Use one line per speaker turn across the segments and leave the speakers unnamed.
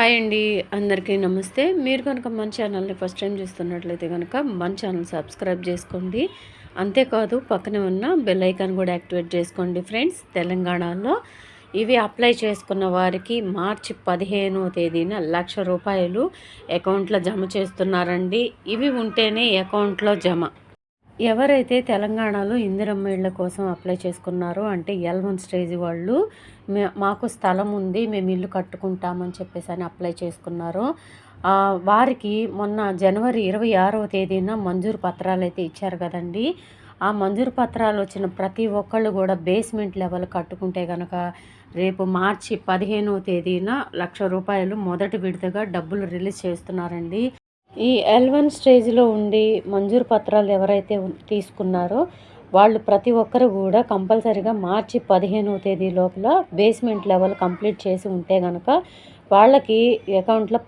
Hi అండి. అందరికీ నమస్తే. మీరు కనుక మన ఛానల్ని ఫస్ట్ టైం చూస్తున్నట్లయితే కనుక మన ఛానల్ సబ్స్క్రైబ్ చేసుకోండి. అంతేకాదు పక్కనే ఉన్న బెల్ ఐకాన్ కూడా యాక్టివేట్ చేసుకోండి ఫ్రెండ్స్. తెలంగాణలో ఇవి అప్లై చేసుకున్న వారికి మార్చి 15వ తేదీన ₹1,00,000 అకౌంట్లో జమ చేస్తున్నారండి. ఇవి ఉంటేనే అకౌంట్లో జమ. ఎవరైతే తెలంగాణలో ఇందిరమ్మ ఇళ్ళ కోసం అప్లై చేసుకున్నారో అంటే L1 స్టేజ్ వాళ్ళు మాకు స్థలం ఉంది, మేము ఇల్లు కట్టుకుంటామని చెప్పేసి అని అప్లై చేసుకున్నారో వారికి మొన్న జనవరి 26వ తేదీన మంజూరు పత్రాలు అయితే ఇచ్చారు కదండి. ఆ మంజూరు పత్రాలు వచ్చిన ప్రతి ఒక్కళ్ళు కూడా బేస్మెంట్ లెవెల్ కట్టుకుంటే కనుక రేపు మార్చి 15వ తేదీన ₹1,00,000 మొదటి విడతగా డబ్బులు రిలీజ్ చేస్తున్నారండి. ఈ L1 స్టేజ్లో ఉండి మంజూరు పత్రాలు ఎవరైతే తీసుకున్నారో వాళ్ళు ప్రతి ఒక్కరు కూడా కంపల్సరీగా మార్చి 15వ తేదీ లోపల బేస్మెంట్ లెవెల్ కంప్లీట్ చేసి ఉంటే కనుక వాళ్ళకి అకౌంట్లో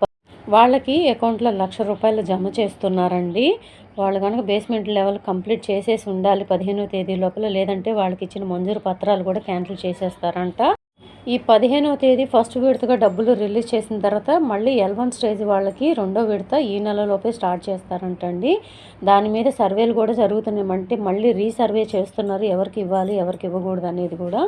₹1,00,000 జమ చేస్తున్నారండి. వాళ్ళు కనుక బేస్మెంట్ లెవెల్ కంప్లీట్ చేసేసి ఉండాలి 15వ తేదీ లోపల, లేదంటే వాళ్ళకి ఇచ్చిన మంజూరు పత్రాలు కూడా క్యాన్సిల్ చేసేస్తారంట. ఈ 15వ తేదీ ఫస్ట్ విడతగా డబ్బులు రిలీజ్ చేసిన తర్వాత మళ్ళీ L1 స్టేజ్ వాళ్ళకి రెండో విడత ఈ నెలలోపే స్టార్ట్ చేస్తారంటండి. దాని మీద సర్వేలు కూడా జరుగుతున్నాయి. అంటే మళ్ళీ రీసర్వే చేస్తున్నారు, ఎవరికి ఇవ్వాలి ఎవరికి ఇవ్వకూడదు అనేది కూడా.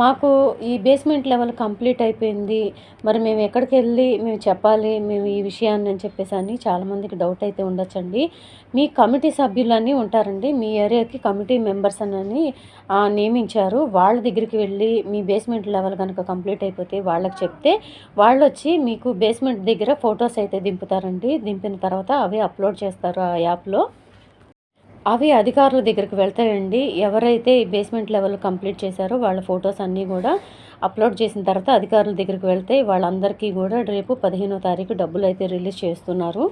మాకు ఈ బేస్మెంట్ లెవెల్ కంప్లీట్ అయిపోయింది, మరి మేము ఎక్కడికి వెళ్ళి మేము చెప్పాలి మేము ఈ విషయాన్ని అని చెప్పేసి అని చాలామందికి డౌట్ అయితే ఉండొచ్చండి. మీ కమిటీ సభ్యులన్నీ ఉంటారండి, మీ ఏరియాకి కమిటీ మెంబర్స్ అని నియమించారు. వాళ్ళ దగ్గరికి వెళ్ళి మీ బేస్మెంట్ లెవెల్ కనుక కంప్లీట్ అయిపోతే వాళ్ళకి చెప్తే వాళ్ళు వచ్చి మీకు బేస్మెంట్ దగ్గర ఫొటోస్ అయితే దింపుతారండి. దింపిన తర్వాత అవి అప్లోడ్ చేస్తారు ఆ యాప్లో. అవి అధికారుల దగ్గరికి వెళ్తాయండి. ఎవరైతే ఈ బేస్మెంట్ లెవెల్ కంప్లీట్ చేశారో వాళ్ళ ఫొటోస్ అన్నీ కూడా అప్లోడ్ చేసిన తర్వాత అధికారుల దగ్గరికి వెళ్తే వాళ్ళందరికీ కూడా రేపు 15వ తారీఖు డబ్బులు అయితే రిలీజ్ చేస్తున్నారు.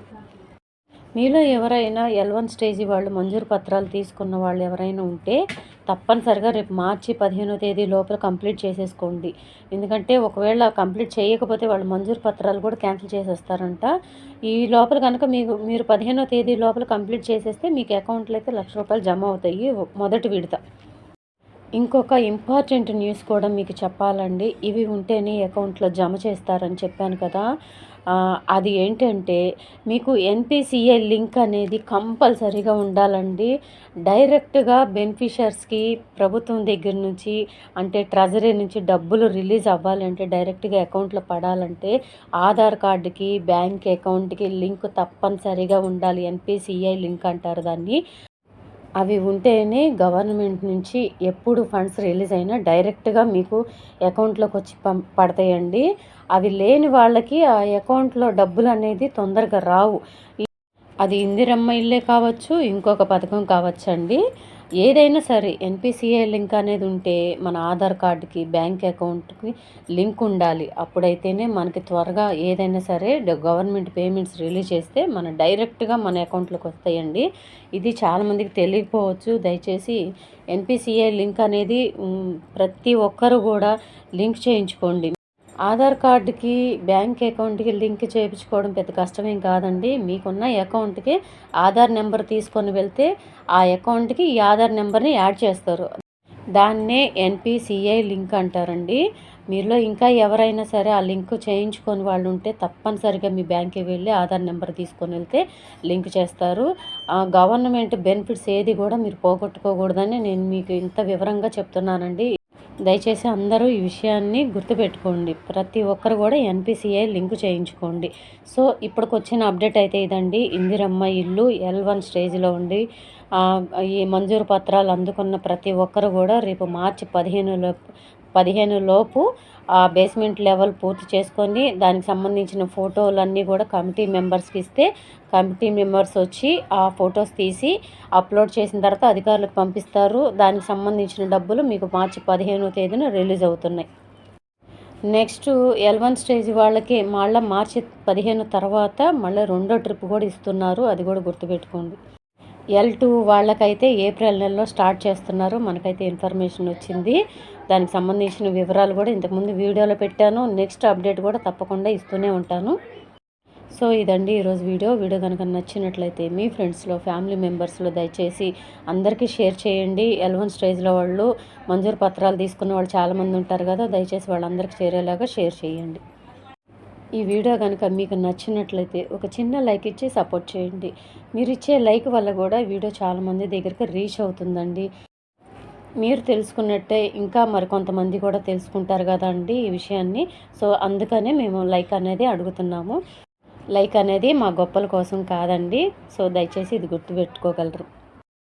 మీలో ఎవరైనా L1 స్టేజీ వాళ్ళు మంజూరు పత్రాలు తీసుకున్న వాళ్ళు ఎవరైనా ఉంటే తప్పనిసరిగా రేపు మార్చి 15వ తేదీ లోపల కంప్లీట్ చేసేసుకోండి. ఎందుకంటే ఒకవేళ కంప్లీట్ చేయకపోతే వాళ్ళు మంజూరు పత్రాలు కూడా క్యాన్సిల్ చేసేస్తారంట. ఈ లోపల కనుక మీరు 15వ తేదీ లోపల కంప్లీట్ చేసేస్తే మీకు అకౌంట్లో అయితే ₹1,00,000 జమ అవుతాయి మొదటి విడత. ఇంకొక ఇంపార్టెంట్ న్యూస్ కూడా మీకు చెప్పాలండి. ఇవి ఉంటేనే అకౌంట్లో జమ చేస్తారని చెప్పాను కదా. అది ఏంటంటే మీకు NPCI లింక్ అనేది కంపల్సరీగా ఉండాలండి. డైరెక్ట్గా బెనిఫిషియర్స్కి ప్రభుత్వం దగ్గర నుంచి అంటే ట్రెజరీ నుంచి డబ్బులు రిలీజ్ అవ్వాలంటే డైరెక్ట్గా అకౌంట్లో పడాలంటే ఆధార్ కార్డుకి బ్యాంక్ అకౌంట్కి లింక్ తప్పనిసరిగా ఉండాలి. NPCI లింక్ అంటారు దాన్ని. అవి ఉంటేనే గవర్నమెంట్ నుంచి ఎప్పుడు ఫండ్స్ రిలీజ్ అయినా డైరెక్ట్గా మీకు అకౌంట్లోకి వచ్చి పడతాయండి. అవి లేని వాళ్ళకి ఆ అకౌంట్లో డబ్బులు అనేది తొందరగా రావు. అది ఇందిరమ్మ ఇల్లే కావచ్చు, ఇంకొక పథకం కావచ్చండి. ఏదైనా సరే NPCI లింక్ అనేది ఉంటే మన ఆధార్ కార్డుకి బ్యాంక్ అకౌంట్కి లింక్ ఉండాలి. అప్పుడైతేనే మనకి త్వరగా ఏదైనా సరే గవర్నమెంట్ పేమెంట్స్ రిలీజ్ చేస్తే మన డైరెక్ట్గా మన అకౌంట్లోకి వస్తాయండి. ఇది చాలామందికి తెలియకపోవచ్చు. దయచేసి NPCI లింక్ అనేది ప్రతి ఒక్కరు కూడా లింక్ చేయించుకోండి. ఆధార్ కార్డుకి బ్యాంక్ అకౌంట్కి లింక్ చేయించుకోవడం పెద్ద కష్టమేం కాదండి. మీకున్న అకౌంట్కి ఆధార్ నెంబర్ తీసుకొని వెళ్తే ఆ అకౌంట్కి ఈ ఆధార్ నెంబర్ని యాడ్ చేస్తారు. దాన్నే NPCI లింక్ అంటారండి. మీలో ఇంకా ఎవరైనా సరే ఆ లింక్ చేయించుకొని వాళ్ళు ఉంటే తప్పనిసరిగా మీ బ్యాంక్కి వెళ్ళి ఆధార్ నెంబర్ తీసుకొని వెళ్తే లింక్ చేస్తారు. గవర్నమెంట్ బెనిఫిట్స్ ఏది కూడా మీరు పోగొట్టుకోకూడదని నేను మీకు ఇంత వివరంగా చెప్తున్నానండి. దయచేసి అందరూ ఈ విషయాన్ని గుర్తుపెట్టుకోండి. ప్రతి ఒక్కరు కూడా NPCI లింక్ చేయించుకోండి. సో ఇప్పటికి వచ్చిన అప్డేట్ అయితే ఇదండి. ఇందిరమ్మ ఇల్లు L1 స్టేజ్లో ఉండి ఈ మంజూరు పత్రాలు అందుకున్న ప్రతి ఒక్కరు కూడా రేపు మార్చి 15 లోపు ఆ బేస్మెంట్ లెవెల్ పూర్తి చేసుకొని దానికి సంబంధించిన ఫోటోలన్నీ కూడా కమిటీ మెంబర్స్కి ఇస్తే కమిటీ మెంబర్స్ వచ్చి ఆ ఫొటోస్ తీసి అప్లోడ్ చేసిన తర్వాత అధికారులకు పంపిస్తారు. దానికి సంబంధించిన డబ్బులు మీకు మార్చి 15వ తేదీన రిలీజ్ అవుతున్నాయి. నెక్స్ట్ L1 స్టేజ్ వాళ్ళకి మళ్ళీ మార్చి 15 తర్వాత మళ్ళీ రెండో ట్రిప్ కూడా ఇస్తున్నారు. అది కూడా గుర్తుపెట్టుకోండి. L2 వాళ్ళకైతే ఏప్రిల్ నెలలో స్టార్ట్ చేస్తున్నారు. మనకైతే ఇన్ఫర్మేషన్ వచ్చింది. దానికి సంబంధించిన వివరాలు కూడా ఇంతకుముందు వీడియోలో పెట్టాను. నెక్స్ట్ అప్డేట్ కూడా తప్పకుండా ఇస్తూనే ఉంటాను. సో ఇదండి ఈరోజు వీడియో కనుక నచ్చినట్లయితే మీ ఫ్రెండ్స్లో ఫ్యామిలీ మెంబర్స్లో దయచేసి అందరికీ షేర్ చేయండి. L1 స్టేజ్లో వాళ్ళు మంజూరు పత్రాలు తీసుకున్న వాళ్ళు చాలామంది ఉంటారు కదా, దయచేసి వాళ్ళందరికీ చేరేలాగా షేర్ చేయండి. ఈ వీడియో కనుక మీకు నచ్చినట్లయితే ఒక చిన్న లైక్ ఇచ్చి సపోర్ట్ చేయండి. మీరు ఇచ్చే లైక్ వల్ల కూడా వీడియో చాలామంది దగ్గరికి రీచ్ అవుతుందండి. మీరు తెలుసుకున్నట్టే ఇంకా మరికొంతమంది కూడా తెలుసుకుంటారు కదండి ఈ విషయాన్ని. సో అందుకనే మేము లైక్ అనేది అడుగుతున్నాము. లైక్ అనేది మా గొప్పల కోసం కాదండి. సో దయచేసి ఇది గుర్తుపెట్టుకోగలరు.